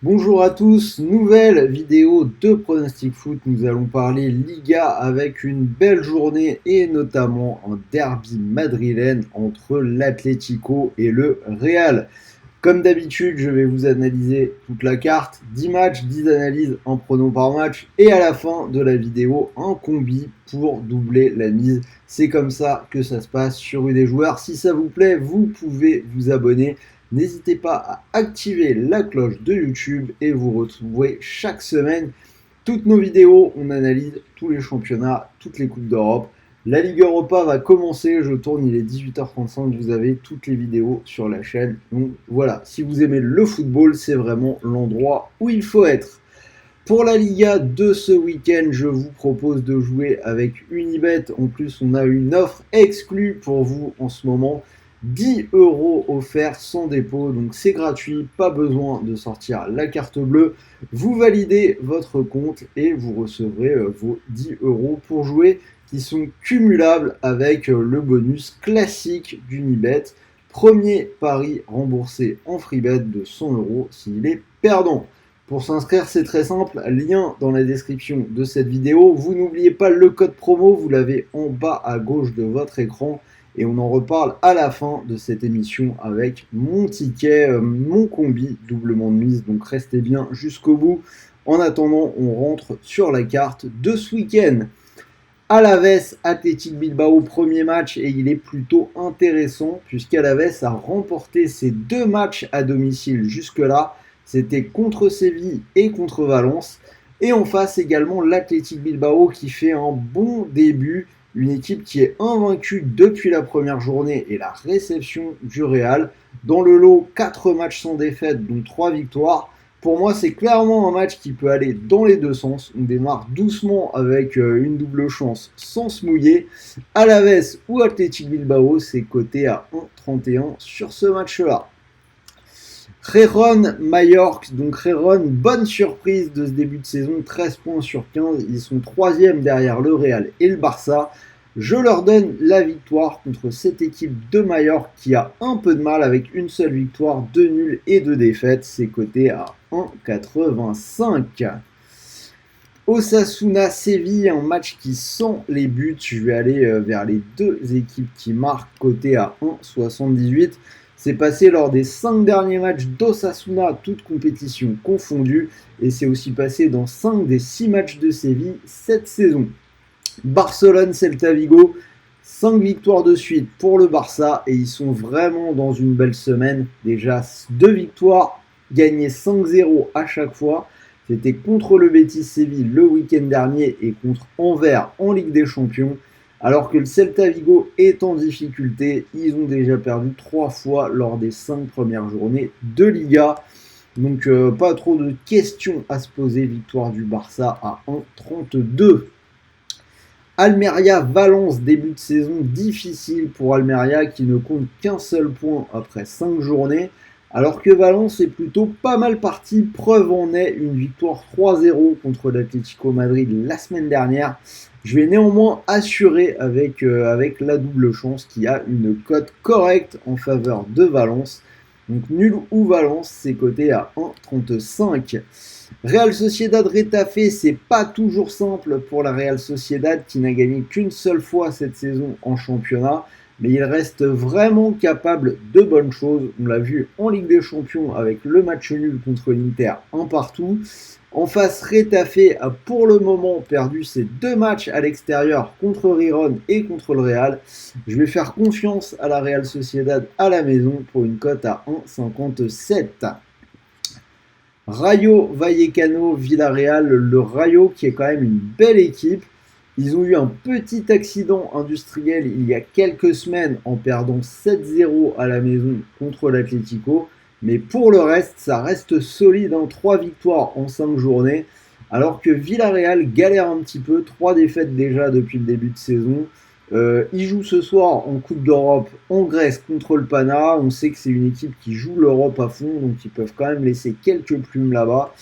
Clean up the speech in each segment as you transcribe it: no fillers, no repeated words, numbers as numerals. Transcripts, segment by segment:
Bonjour à tous, nouvelle vidéo de Pronostic Foot. Nous allons parler Liga avec une belle journée et notamment un derby madrilène entre l'Atlético et le Real. Comme d'habitude, je vais vous analyser toute la carte, 10 matchs, 10 analyses, un prono par match et à la fin de la vidéo, un combi pour doubler la mise. C'est comme ça que ça se passe sur des joueurs. Si ça vous plaît, vous pouvez vous abonner. N'hésitez pas à activer la cloche de YouTube et vous retrouverez chaque semaine toutes nos vidéos. On analyse tous les championnats, toutes les coupes d'Europe. La Ligue Europa va commencer, je tourne, il est 18h35, vous avez toutes les vidéos sur la chaîne. Donc voilà, si vous aimez le football, c'est vraiment l'endroit où il faut être. Pour la Liga de ce week-end, je vous propose de jouer avec Unibet. En plus, on a une offre exclue pour vous en ce moment. 10 € offerts sans dépôt, donc c'est gratuit, pas besoin de sortir la carte bleue. Vous validez votre compte et vous recevrez vos 10 € pour jouer qui sont cumulables avec le bonus classique d'Unibet. Premier pari remboursé en freebet de 100 € s'il est perdant. Pour s'inscrire, c'est très simple, lien dans la description de cette vidéo. Vous n'oubliez pas le code promo, vous l'avez en bas à gauche de votre écran. Et on en reparle à la fin de cette émission avec mon ticket, mon combi doublement de mise. Donc restez bien jusqu'au bout. En attendant, on rentre sur la carte de ce week-end. Alaves Athletic Bilbao, premier match, et il est plutôt intéressant puisqu'Alaves a remporté ses 2 matchs à domicile jusque-là. C'était contre Séville et contre Valence. Et en face également l'Athletic Bilbao qui fait un bon début. Une équipe qui est invaincue depuis la première journée et la réception du Real. Dans le lot, 4 matchs sans défaite, dont 3 victoires. Pour moi, c'est clairement un match qui peut aller dans les deux sens. On démarre doucement avec une double chance sans se mouiller. Alaves ou Athletic Bilbao, c'est coté à 1,31 sur ce match-là. Gijón Mallorca, donc Gijón, bonne surprise de ce début de saison, 13 points sur 15, ils sont 3e derrière le Real et le Barça. Je leur donne la victoire contre cette équipe de Mallorca qui a un peu de mal avec une seule victoire, 2 nuls et 2 défaites, c'est coté à 1,85. Osasuna Séville, un match qui sent les buts, je vais aller vers les deux équipes qui marquent, coté à 1,78. C'est passé lors des 5 derniers matchs d'Osasuna, toutes compétitions confondues, et c'est aussi passé dans 5 des 6 matchs de Séville cette saison. Barcelone-Celta Vigo, 5 victoires de suite pour le Barça, et ils sont vraiment dans une belle semaine. Déjà 2 victoires, gagnées 5-0 à chaque fois. C'était contre le Betis Séville le week-end dernier et contre Anvers en Ligue des Champions. Alors que le Celta Vigo est en difficulté, ils ont déjà perdu 3 fois lors des 5 premières journées de Liga. Donc pas trop de questions à se poser, victoire du Barça à 1,32. Almeria-Valence, début de saison difficile pour Almeria qui ne compte qu'un seul point après 5 journées. Alors que Valence est plutôt pas mal parti, preuve en est une victoire 3-0 contre l'Atlético Madrid la semaine dernière. Je vais néanmoins assurer avec la double chance qui a une cote correcte en faveur de Valence. Donc nul ou Valence, c'est coté à 1,35. Real Sociedad Retafe, c'est pas toujours simple pour la Real Sociedad qui n'a gagné qu'une seule fois cette saison en championnat. Mais il reste vraiment capable de bonnes choses. On l'a vu en Ligue des Champions avec le match nul contre l'Inter, un partout. En face, Retafe a pour le moment perdu ses 2 matchs à l'extérieur contre Riron et contre le Real. Je vais faire confiance à la Real Sociedad à la maison pour une cote à 1,57. Rayo Vallecano Villarreal, le Rayo qui est quand même une belle équipe. Ils ont eu un petit accident industriel il y a quelques semaines en perdant 7-0 à la maison contre l'Atlético. Mais pour le reste, ça reste solide, 3 victoires en 5 journées. Alors que Villarreal galère un petit peu, 3 défaites déjà depuis le début de saison. Ils jouent ce soir en Coupe d'Europe en Grèce contre le Pana. On sait que c'est une équipe qui joue l'Europe à fond, donc ils peuvent quand même laisser quelques plumes là-bas.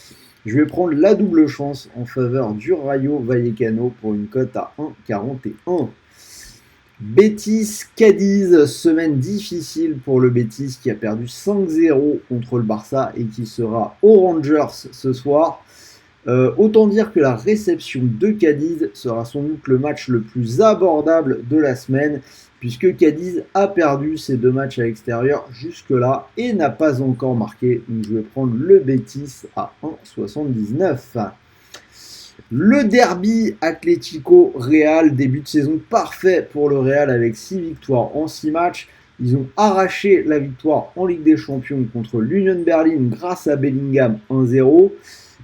Je vais prendre la double chance en faveur du Rayo Vallecano pour une cote à 1,41. Betis-Cadiz, semaine difficile pour le Betis qui a perdu 5-0 contre le Barça et qui sera aux Rangers ce soir. Autant dire que la réception de Cadiz sera sans doute le match le plus abordable de la semaine, puisque Cadiz a perdu ses 2 matchs à l'extérieur jusque-là et n'a pas encore marqué. Donc je vais prendre le Betis à 1,79. Le derby Atlético-Real, début de saison parfait pour le Real avec 6 victoires en 6 matchs. Ils ont arraché la victoire en Ligue des Champions contre l'Union Berlin grâce à Bellingham 1-0.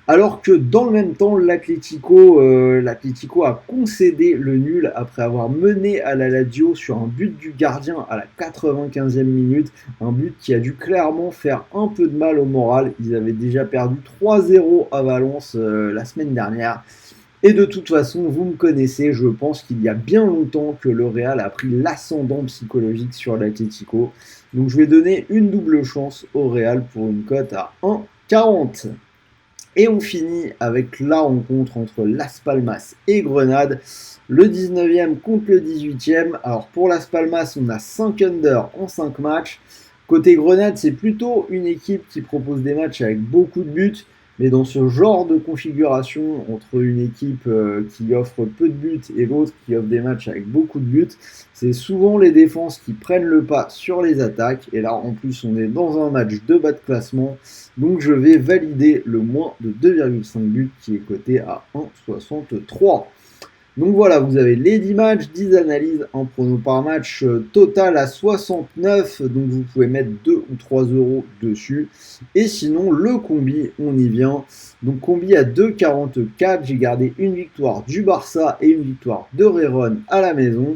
Alors que dans le même temps, l'Atlético a concédé le nul après avoir mené à la Lazio sur un but du gardien à la 95e minute. Un but qui a dû clairement faire un peu de mal au moral. Ils avaient déjà perdu 3-0 à Valence la semaine dernière. Et de toute façon, vous me connaissez, je pense qu'il y a bien longtemps que le Real a pris l'ascendant psychologique sur l'Atlético. Donc je vais donner une double chance au Real pour une cote à 1,40. Et on finit avec la rencontre entre Las Palmas et Grenade, le 19e contre le 18e. Alors pour Las Palmas, on a 5 under en 5 matchs. Côté Grenade, c'est plutôt une équipe qui propose des matchs avec beaucoup de buts. Mais dans ce genre de configuration, entre une équipe qui offre peu de buts et l'autre qui offre des matchs avec beaucoup de buts, c'est souvent les défenses qui prennent le pas sur les attaques. Et là, en plus, on est dans un match de bas de classement. Donc, je vais valider le moins de 2,5 buts qui est coté à 1,63. Donc voilà, vous avez les 10 matchs, 10 analyses, un prono par match total à 69. Donc vous pouvez mettre 2 ou 3 euros dessus. Et sinon, le combi, on y vient. Donc combi à 2,44. J'ai gardé une victoire du Barça et une victoire de Rayron à la maison.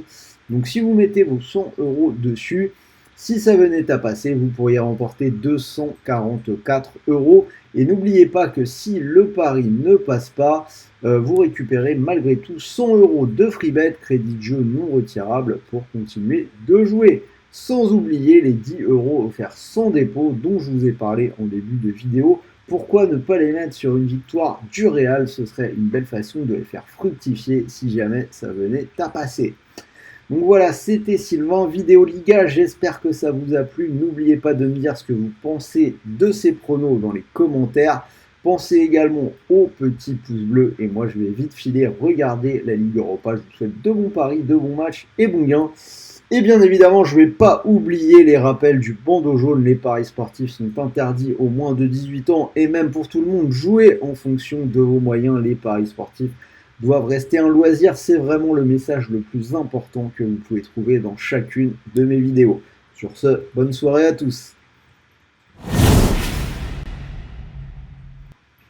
Donc si vous mettez vos 100 euros dessus, si ça venait à passer, vous pourriez remporter 244 euros. Et n'oubliez pas que si le pari ne passe pas, vous récupérez malgré tout 100 euros de freebet, crédit de jeu non retirable pour continuer de jouer. Sans oublier les 10 euros offerts sans dépôt dont je vous ai parlé en début de vidéo. Pourquoi ne pas les mettre sur une victoire du Real? Ce serait une belle façon de les faire fructifier si jamais ça venait à passer. Donc voilà, c'était Sylvain, vidéo Liga, j'espère que ça vous a plu. N'oubliez pas de me dire ce que vous pensez de ces pronos dans les commentaires. Pensez également au petit pouce bleu et moi je vais vite filer regarder la Ligue Europa. Je vous souhaite de bons paris, de bons matchs et bons gains. Et bien évidemment, je ne vais pas oublier les rappels du bandeau jaune. Les paris sportifs sont interdits aux moins de 18 ans et même pour tout le monde. Jouez en fonction de vos moyens. Les paris sportifs doivent rester un loisir. C'est vraiment le message le plus important que vous pouvez trouver dans chacune de mes vidéos. Sur ce, bonne soirée à tous.